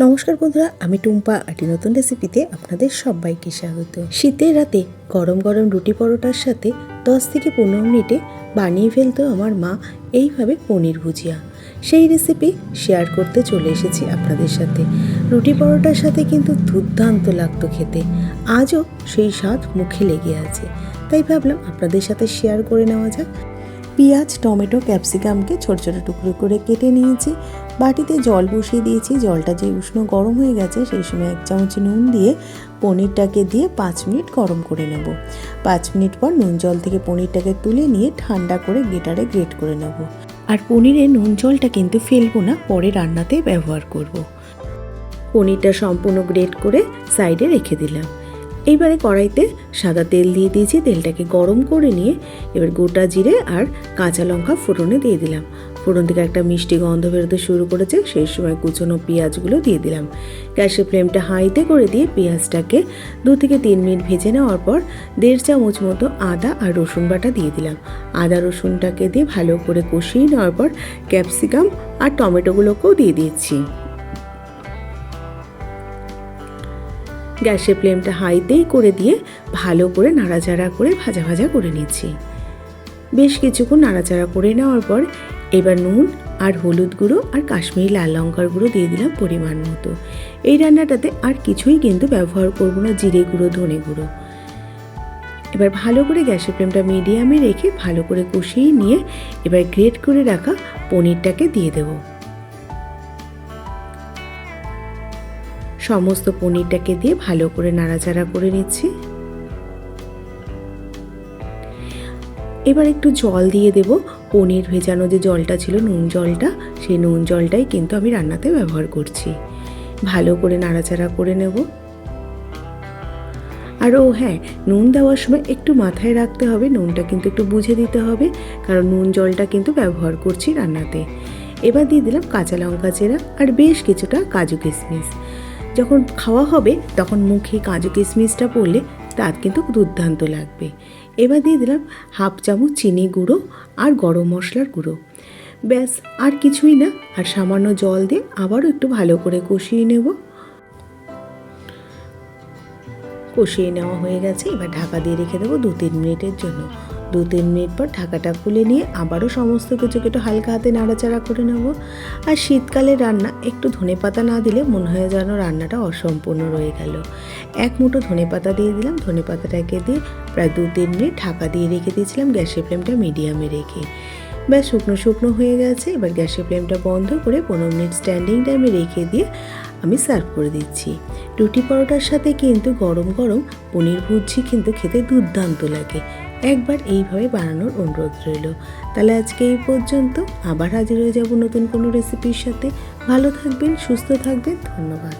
নমস্কার বন্ধুরা, আমি টুম্পা একটি নতুন রেসিপিতে আপনাদের সবাইকে স্বাগত। শীতের রাতে গরম গরম রুটি পরোটার সাথে 10 থেকে 15 মিনিটে বানিয়ে ফেলতো আমার মা এইভাবে পনির ভুজিয়া। সেই রেসিপি শেয়ার করতে চলে এসেছি আপনাদের সাথে। রুটি পরোটার সাথে কিন্তু দুর্দান্ত লাগতো খেতে, আজও সেই স্বাদ মুখে লেগে আছে, তাই ভাবলাম আপনাদের সাথে শেয়ার করে নেওয়া যাক। পেঁয়াজ, টমেটো, ক্যাপসিকামকে ছোট ছোট টুকরো করে কেটে নিয়েছি। বাটিতে জল বসিয়ে দিয়েছি। জলটা যে উষ্ণ গরম হয়ে গেছে সেই সময় 1 চামচ নুন দিয়ে পনিরটাকে দিয়ে 5 মিনিট গরম করে নেব। 5 মিনিট পর নুন জল থেকে পনিরটাকে তুলে নিয়ে ঠান্ডা করে গ্রেটারে গ্রেট করে নেব। আর পনিরে নুন জলটা কিন্তু ফেলবো না, পরে রান্নাতে ব্যবহার করব। পনিরটা সম্পূর্ণ গ্রেট করে সাইডে রেখে দিলাম। এইবারে কড়াইতে সাদা তেল দিয়ে দিয়েছি। তেলটাকে গরম করে নিয়ে এবার গোটা জিরে আর কাঁচা লঙ্কা ফোড়নে দিয়ে দিলাম। ফোড়ন থেকে একটা মিষ্টি গন্ধ বেরোতে শুরু করেছে, সেই সময় কুচনো পেঁয়াজগুলো দিয়ে দিলাম। গ্যাসের ফ্লেমটা হাইতে করে দিয়ে পেঁয়াজটাকে 2 থেকে 3 মিনিট ভেজে নেওয়ার পর 1.5 চামচ মতো আদা আর রসুন বাটা দিয়ে দিলাম। আদা রসুনটাকে দিয়ে ভালো করে কষিয়ে নেওয়ার পর ক্যাপসিকাম আর টমেটোগুলোকেও দিয়ে দিচ্ছি। গ্যাসের ফ্লেমটা হাইতেই করে দিয়ে ভালো করে নাড়াচাড়া করে ভাজা ভাজা করে নিচ্ছি। বেশ কিছুক্ষণ নাড়াচাড়া করে নেওয়ার পর এবার নুন আর হলুদ গুঁড়ো আর কাশ্মীরি লাল লঙ্কার গুঁড়ো দিয়ে দিলাম পরিমাণ মতো। এই রান্নাটাতে আর কিছুই কিন্তু ব্যবহার করব না, জিরে গুঁড়ো, ধনে গুঁড়ো। এবার ভালো করে গ্যাসের ফ্লেমটা মিডিয়ামে রেখে ভালো করে কষিয়ে নিয়ে এবার গ্রেট করে রাখা পনিরটাকে দিয়ে দেব। সমস্ত পনিরটাকে দিয়ে ভালো করে নাড়াচাড়া করে নিচ্ছি। এবার একটু জল দিয়ে দেব। পনির ভেজানো যে জলটা ছিল, নুন জলটা, সেই নুন জলটাই কিন্তু আমি রান্নাতে ব্যবহার করছি। ভালো করে নাড়াচাড়া করে নেব। আর হ্যাঁ, নুন দেওয়ার সময় একটু মাথায় রাখতে হবে, নুনটা কিন্তু একটু বুঝে দিতে হবে, কারণ নুন জলটা কিন্তু ব্যবহার করছি রান্নাতে। এবার দিয়ে দিলাম কাঁচা লঙ্কা চেরা আর বেশ কিছুটা কাজু কিশমিশ। যখন খাওয়া হবে তখন মুখে কাজু কিশমিশটা পড়লে তার কিন্তু দুর্দান্ত লাগবে। এবার দিয়ে দিলাম 1/2 চামচ চিনি গুঁড়ো আর গরম মশলার গুঁড়ো। ব্যাস, আর কিছুই না। আর সামান্য জল দিয়ে আবারও একটু ভালো করে কষিয়ে নেব। কষিয়ে নেওয়া হয়ে গেছে। এবার ঢাকা দিয়ে রেখে দেবো 2-3 মিনিটের জন্য। 2-3 মিনিট পর ঢাকাটা খুলে নিয়ে আবারও সমস্ত কিছুকে একটু হালকা হাতে নাড়াচাড়া করে নেব। আর শীতকালে রান্না একটু ধনেপাতা না দিলে মনে হয় যেন রান্নাটা অসম্পূর্ণ রয়ে গেল। 1 মুঠো ধনেপাতা দিয়ে দিলাম। ধনেপাতাটাকে দিয়ে প্রায় 2-3 মিনিট ঢাকা দিয়ে রেখে দিয়েছিলাম গ্যাসের ফ্লেমটা মিডিয়ামে রেখে। ব্যাস, শুকনো শুকনো হয়ে গেছে। এবার গ্যাসের ফ্লেমটা বন্ধ করে 15 মিনিট স্ট্যান্ডিং টাইমে রেখে দিয়ে আমি সার্ভ করে দিচ্ছি। রুটি পরোটার সাথে কিন্তু গরম গরম পনির ভুর্জি কিন্তু খেতে দুর্দান্ত লাগে। একবার এইভাবে বানানোর অনুরোধ রইল। তাহলে আজকে এই পর্যন্ত, আবার হাজির হয়ে যাব নতুন কোনো রেসিপির সাথে। ভালো থাকবেন, সুস্থ থাকবেন। ধন্যবাদ।